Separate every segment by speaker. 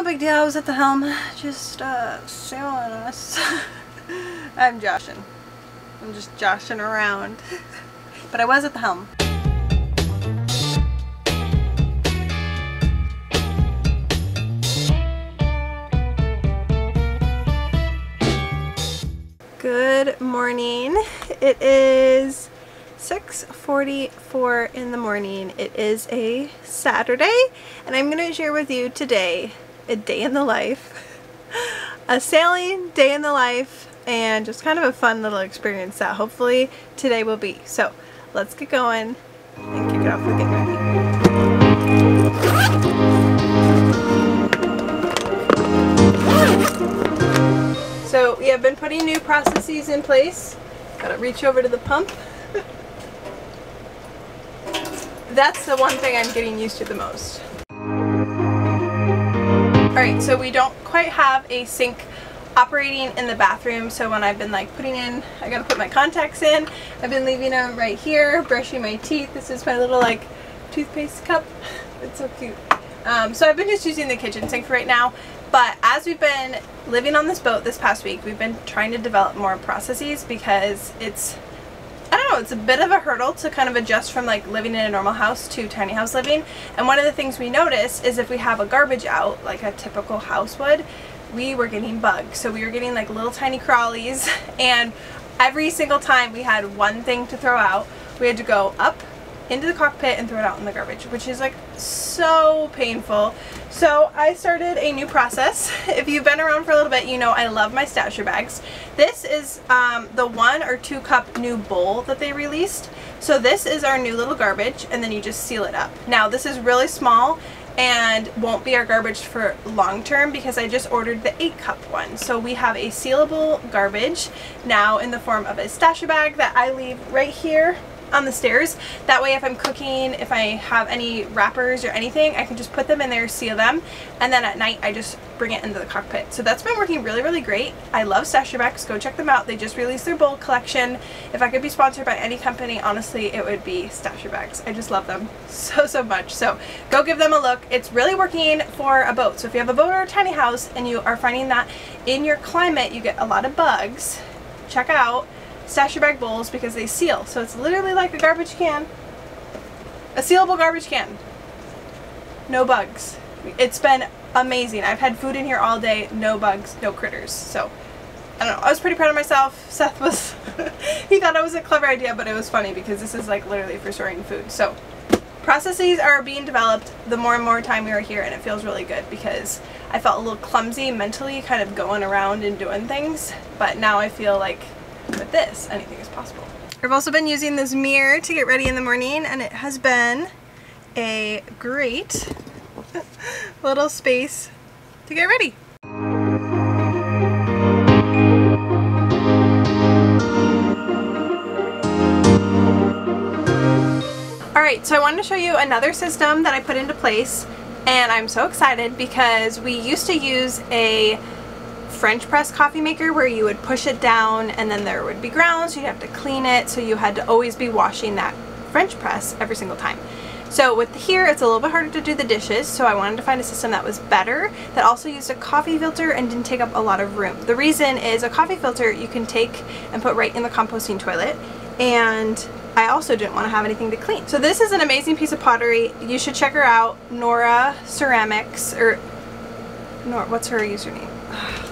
Speaker 1: big deal. I was at the helm, just sailing us. I'm joshing. I'm just joshing around. But I was at the helm. Good morning. It is 6:44 in the morning. It is a Saturday, and I'm going to share with you today a day in the life, a sailing day in the life, and just kind of a fun little experience that hopefully today will be. So let's get going and kick it off with getting ready. So we have been putting new processes in place. Gotta reach over to the pump. That's the one thing I'm getting used to the most. Alright, so we don't quite have a sink operating in the bathroom, so when I've been like putting in, I gotta put my contacts in. I've been leaving them right here, brushing my teeth. This is my little like toothpaste cup. It's so cute. So I've been just using the kitchen sink for right now. But as we've been living on this boat this past week, we've been trying to develop more processes because it's, I don't know, it's a bit of a hurdle to kind of adjust from like living in a normal house to tiny house living. And one of the things we noticed is if we have a garbage out, like a typical house would, we were getting bugs. So we were getting like little tiny crawlies, and every single time we had one thing to throw out, we had to go up into the cockpit and throw it out in the garbage, which is like so painful. So I started a new process. If you've been around for a little bit, you know I love my stasher bags. This is the 1 or 2 cup new bowl that they released. So this is our new little garbage, and then you just seal it up. Now this is really small and won't be our garbage for long term because I just ordered the 8 cup one. So we have a sealable garbage now in the form of a stasher bag that I leave right here on the stairs. That way if I'm cooking, if I have any wrappers or anything, I can just put them in there, seal them, and then at night I just bring it into the cockpit. So that's been working really, really great. I love stasher bags. Go check them out. They just released their bowl collection. If I could be sponsored by any company, honestly, it would be stasher bags. I just love them so much. So go give them a look. It's really working for a boat. So if you have a boat or a tiny house and you are finding that in your climate you get a lot of bugs, check out stasher bag bowls because they seal. So it's literally like a garbage can, a sealable garbage can, no bugs. It's been amazing. I've had food in here all day, no bugs, no critters. So I don't know, I was pretty proud of myself. Seth was he thought it was a clever idea, but it was funny because this is like literally for storing food. So processes are being developed the more and more time we are here, and it feels really good because I felt a little clumsy mentally kind of going around and doing things, but now I feel like with this, anything is possible. I've also been using this mirror to get ready in the morning, and it has been a great little space to get ready. Alright, so I wanted to show you another system that I put into place, and I'm so excited because we used to use a French press coffee maker where you would push it down and then there would be grounds, you'd have to clean it, so you had to always be washing that French press every single time. So with here it's a little bit harder to do the dishes, so I wanted to find a system that was better, that also used a coffee filter and didn't take up a lot of room. The reason is a coffee filter you can take and put right in the composting toilet, and I also didn't want to have anything to clean. So this is an amazing piece of pottery. You should check her out, Nora Ceramics, or Nora, what's her username?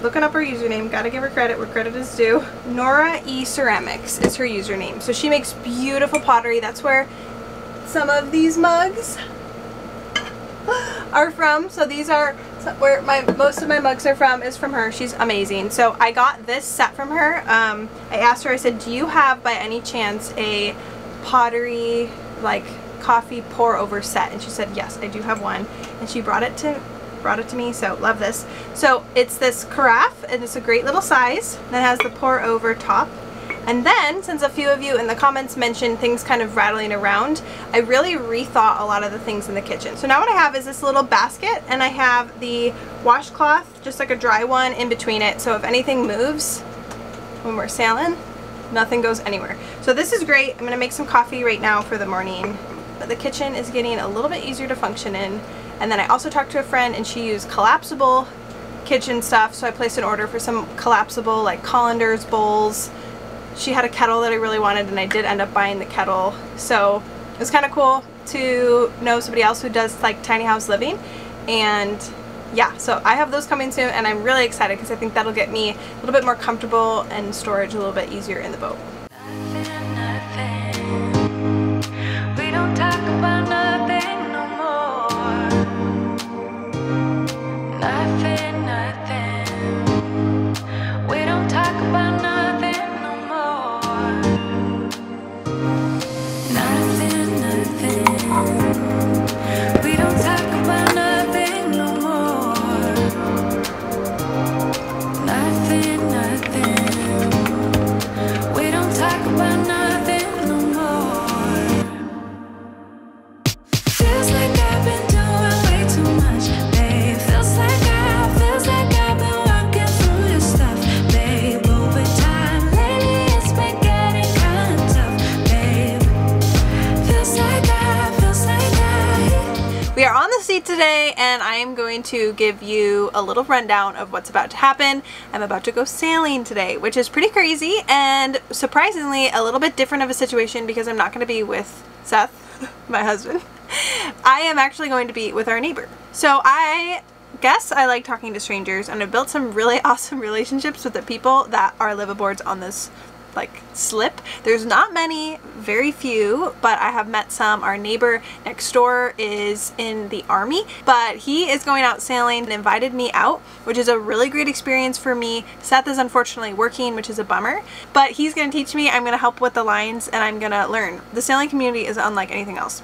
Speaker 1: Looking up her username, gotta give her credit where credit is due. Nora E Ceramics is her username. So she makes beautiful pottery. That's where some of these mugs are from. So these are where most of my mugs are from, is from her. She's amazing. So I got this set from her. I asked her, I said, do you have by any chance a pottery like coffee pour over set? And she said, yes, I do have one. And she brought it to me, so love this. So it's this carafe, and it's a great little size that has the pour over top. And then, since a few of you in the comments mentioned things kind of rattling around, I really rethought a lot of the things in the kitchen. So now what I have is this little basket, and I have the washcloth, just like a dry one, in between it, so if anything moves when we're sailing, nothing goes anywhere. So this is great. I'm gonna make some coffee right now for the morning, but the kitchen is getting a little bit easier to function in. And then I also talked to a friend and she used collapsible kitchen stuff, so I placed an order for some collapsible like colanders, bowls. She had a kettle that I really wanted and I did end up buying the kettle. So it was kind of cool to know somebody else who does like tiny house living. And yeah, so I have those coming soon and I'm really excited because I think that'll get me a little bit more comfortable and storage a little bit easier in the boat.
Speaker 2: We don't talk about nothing no more. Nothing. We don't talk about nothing no more. Nothing. We don't talk about nothing no more. Nothing. We don't talk about nothing no more. Feels like I've been doing way too much, babe. Feels like I've been working through your stuff, babe. Over time, lately it's been getting kind of tough, babe. Feels like I.
Speaker 1: We are on the sea today and I am going to give you a little rundown of what's about to happen. I'm about to go sailing today, which is pretty crazy and surprisingly a little bit different of a situation because I'm not going to be with Seth, my husband. I am actually going to be with our neighbor. So I guess I like talking to strangers and I've built some really awesome relationships with the people that are liveaboards on this like slip. There's not many, very few, but I have met some. Our neighbor next door is in the army, but he is going out sailing and invited me out, which is a really great experience for me. Seth is unfortunately working, which is a bummer, but he's going to teach me. I'm going to help with the lines and I'm going to learn. The sailing community is unlike anything else.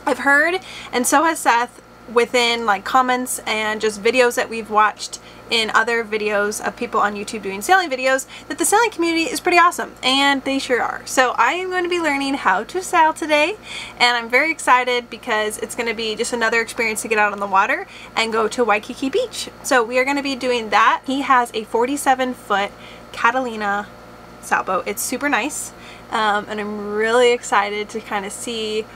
Speaker 1: I've heard, and so has Seth, within like comments and just videos that we've watched in other videos of people on YouTube doing sailing videos, that the sailing community is pretty awesome, and they sure are. So I am going to be learning how to sail today and I'm very excited because it's going to be just another experience to get out on the water and go to Waikiki Beach. So we are going to be doing that. He has a 47-foot Catalina sailboat. It's super nice and I'm really excited to kind of see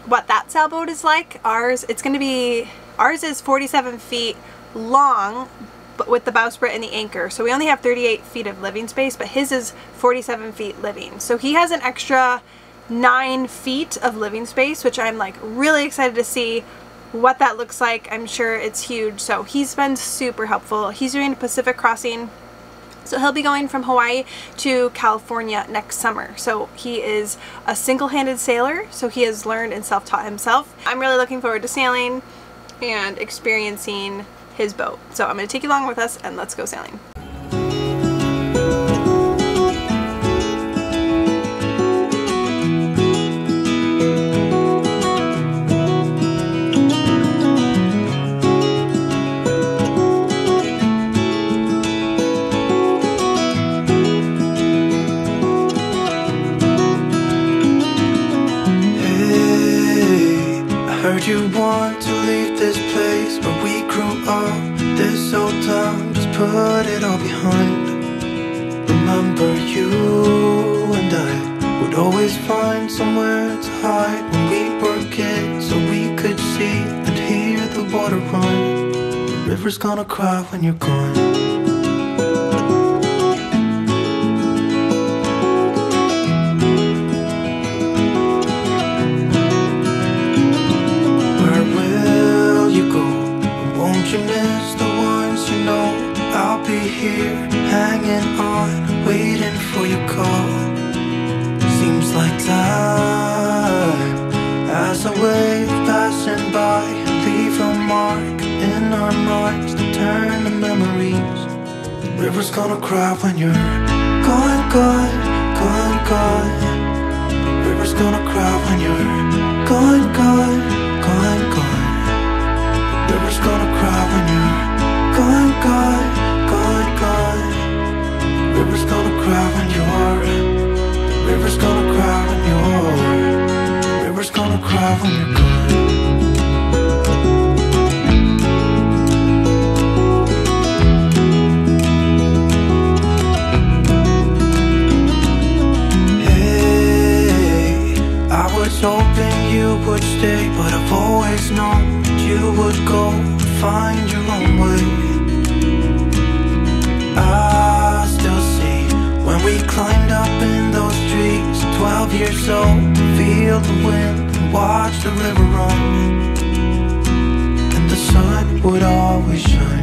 Speaker 1: what that sailboat is like. Ours is 47 feet long, but with the bowsprit and the anchor. So we only have 38 feet of living space, but his is 47 feet living. So he has an extra 9 feet of living space, which I'm like really excited to see what that looks like. I'm sure it's huge. So he's been super helpful. He's doing a Pacific crossing. So he'll be going from Hawaii to California next summer. So he is a single-handed sailor. So he has learned and self-taught himself. I'm really looking forward to sailing and experiencing his boat. So I'm going to take you along with us and let's go sailing.
Speaker 3: You want to leave this place where we grew up, this old town, just put it all behind. Remember you and I would always find somewhere to hide when we were kids, so we could see and hear the water run. The river's gonna cry when you're gone. You miss the ones you know. I'll be here, hanging on, waiting for your call. Seems like time as a wave passing by, leave a mark in our minds that turn to memories. The river's gonna cry when you're gone, gone, gone, gone. The river's gonna cry when you're gone, gone, gone, gone. The river's gonna cry when you're gone, gone, gone, gone. The river's gonna cry when you're. The river's gonna cry when you're. The river's gonna cry when you're gone. Hey, I was hoping you would stay. watch the river run, and the sun would always shine.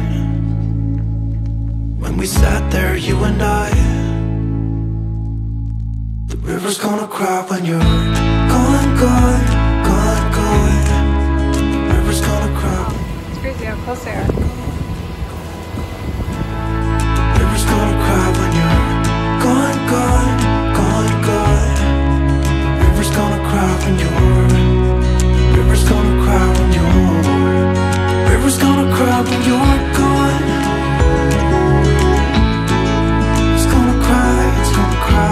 Speaker 3: When we sat there, you and I, the river's gonna cry when you're gone, gone, gone, gone. The river's gonna cry.
Speaker 1: It's crazy how close they are.
Speaker 3: The river's gonna cry when you're gone, gone, gone, gone. The river's gonna cry when you're. The river's gonna cry when you're. The river's gonna cry when you're gone. It's gonna cry, it's gonna cry.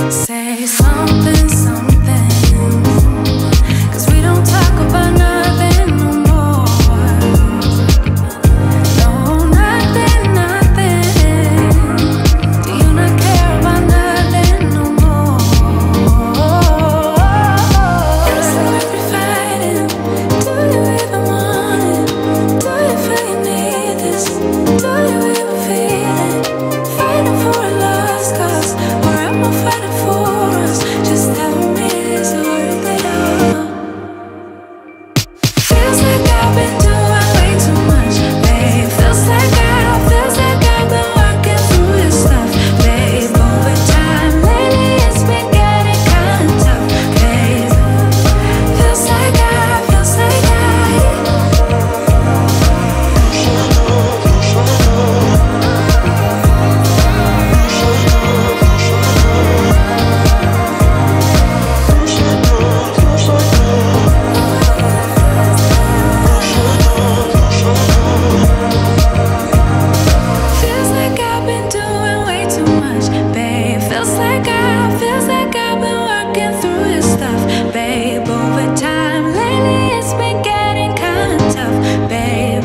Speaker 2: Say something, something, 'cause we don't talk about nothing no more. No, nothing, nothing. Do you not care about nothing no more? It's worth we fighting. Do you even want it? Do you feel you need this? Do you even feel it? Fighting for a lost cause, or am I fighting for us? Just tell me, is it worth it all? Feels like I've been doing way too much, babe. Feels like I've been working through this stuff, babe. Over time, lately it's been getting kind of tough, babe. Feels like I've been doing way too much, babe. Feels like I've been working through this stuff, babe. Over time, lately it's been getting kind of tough, babe.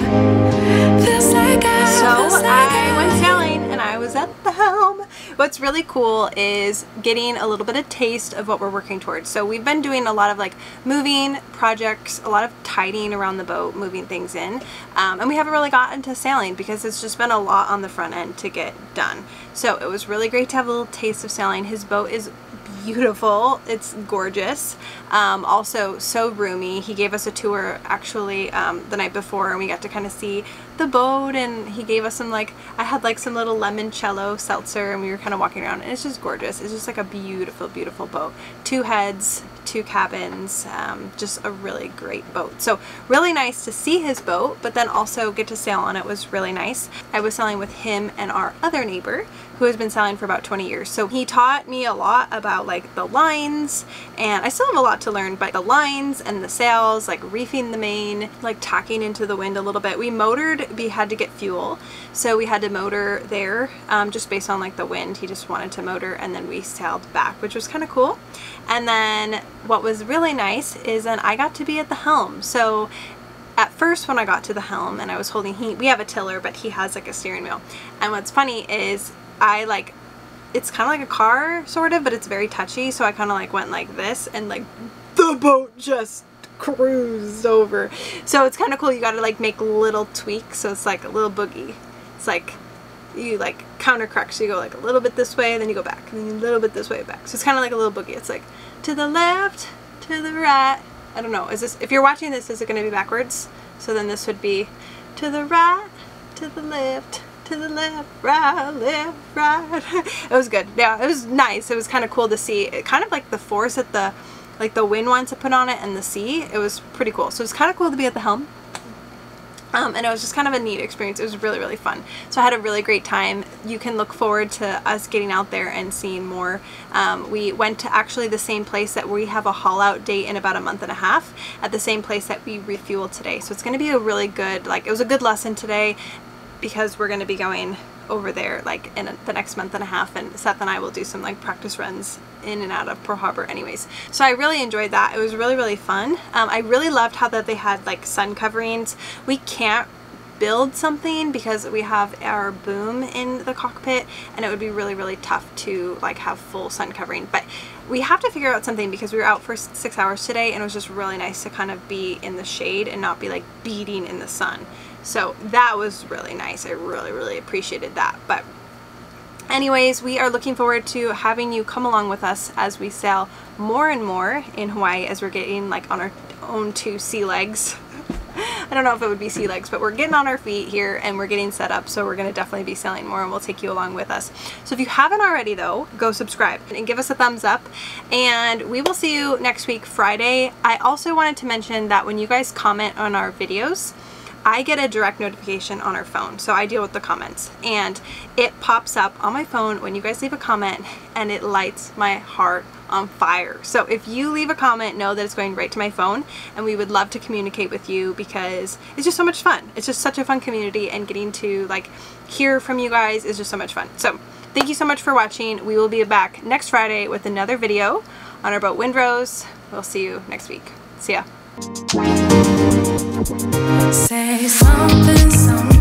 Speaker 2: Feels like
Speaker 1: So I went sailing and I was at the helm. What's really cool is getting a little bit of taste of what we're working towards. So we've been doing a lot of like moving projects, a lot of tidying around the boat, moving things in, and we haven't really gotten to sailing because it's just been a lot on the front end to get done. So it was really great to have a little taste of sailing. His boat is beautiful. It's gorgeous. Also so roomy. He gave us a tour actually the night before, and we got to kind of see the boat, and he gave us some like, I had like some little limoncello seltzer, and we were kind of walking around, and it's just gorgeous. It's just like a beautiful, beautiful boat. 2 heads, 2 cabins, just a really great boat. So really nice to see his boat, but then also get to sail on it was really nice. I was sailing with him and our other neighbor who has been sailing for about 20 years. So he taught me a lot about like the lines, and I still have a lot to learn, but the lines and the sails, like reefing the main, like tacking into the wind a little bit. We motored, we had to get fuel, so we had to motor there just based on like the wind. He just wanted to motor, and then we sailed back, which was kind of cool. And then what was really nice is then I got to be at the helm. So at first when I got to the helm and I was holding, we have a tiller, but he has like a steering wheel. And what's funny is it's kind of like a car sort of, but it's very touchy. So I kind of like went like this, and like the boat just cruised over. So it's kind of cool. You got to like make little tweaks. So it's like a little boogie. It's like you like counter correct. So you go like a little bit this way, and then you go back, and then a little bit this way back. So it's kind of like a little boogie. It's like to the left, to the right. I don't know. Is this, if you're watching this, is it going to be backwards? So then this would be to the right, to the left, to the left, right, right. It was good. Yeah, it was nice. It was kind of cool to see. It kind of like the force that the wind wants to put on it, and the sea. It was pretty cool. So it was kind of cool to be at the helm. And it was just kind of a neat experience. It was really, really fun. So I had a really great time. You can look forward to us getting out there and seeing more. We went to actually the same place that we have a haul out date in about a month and a half, at the same place that we refueled today. So it's going to be a really good, like, it was a good lesson today, because we're going to be going over there like in the next month and a half, and Seth and I will do some like practice runs in and out of Pearl Harbor anyways. So I really enjoyed that. It was really fun. I really loved how that they had like sun coverings. We can't build something because we have our boom in the cockpit, and it would be really tough to like have full sun covering, but we have to figure out something because we were out for 6 hours today, and it was just really nice to kind of be in the shade and not be like beating in the sun. So that was really nice. I really appreciated that. But anyways, we are looking forward to having you come along with us as we sail more and more in Hawaii, as we're getting like on our own 2 sea legs. I don't know if it would be sea legs, but we're getting on our feet here and we're getting set up, so we're going to definitely be sailing more, and we'll take you along with us. So if you haven't already though, go subscribe and give us a thumbs up, and we will see you next week Friday. I also wanted to mention that when you guys comment on our videos, I get a direct notification on our phone, so I deal with the comments, and it pops up on my phone when you guys leave a comment, and it lights my heart on fire. So if you leave a comment, know that it's going right to my phone, and we would love to communicate with you because it's just so much fun. It's just such a fun community, and getting to like hear from you guys is just so much fun. So thank you so much for watching. We will be back next Friday with another video on our boat Windrose. We'll see you next week. See ya.
Speaker 2: Say something